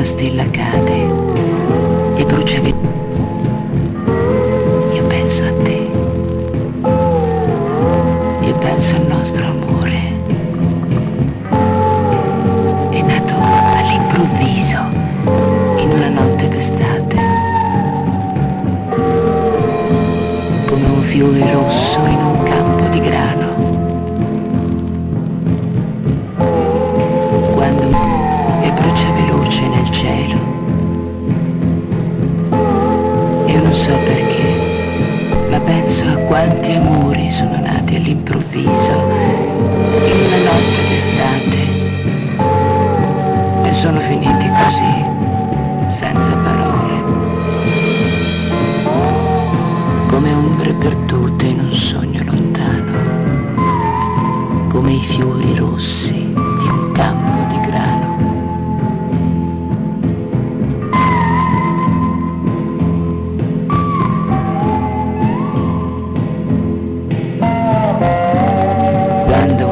stella cade e brucia via. Io penso a te, io penso al nostro amore. È nato all'improvviso, in una notte d'estate, come un fiore rosso in un campo di grano. Quando e brucia veloce nel cielo. Io non so perché, ma penso a quanti amori sono nati all'improvviso, in una notte d'estate, e sono finiti così, senza parole, come ombre perdute in un sogno lontano, come i fiori rossi di un campo di grano. Quando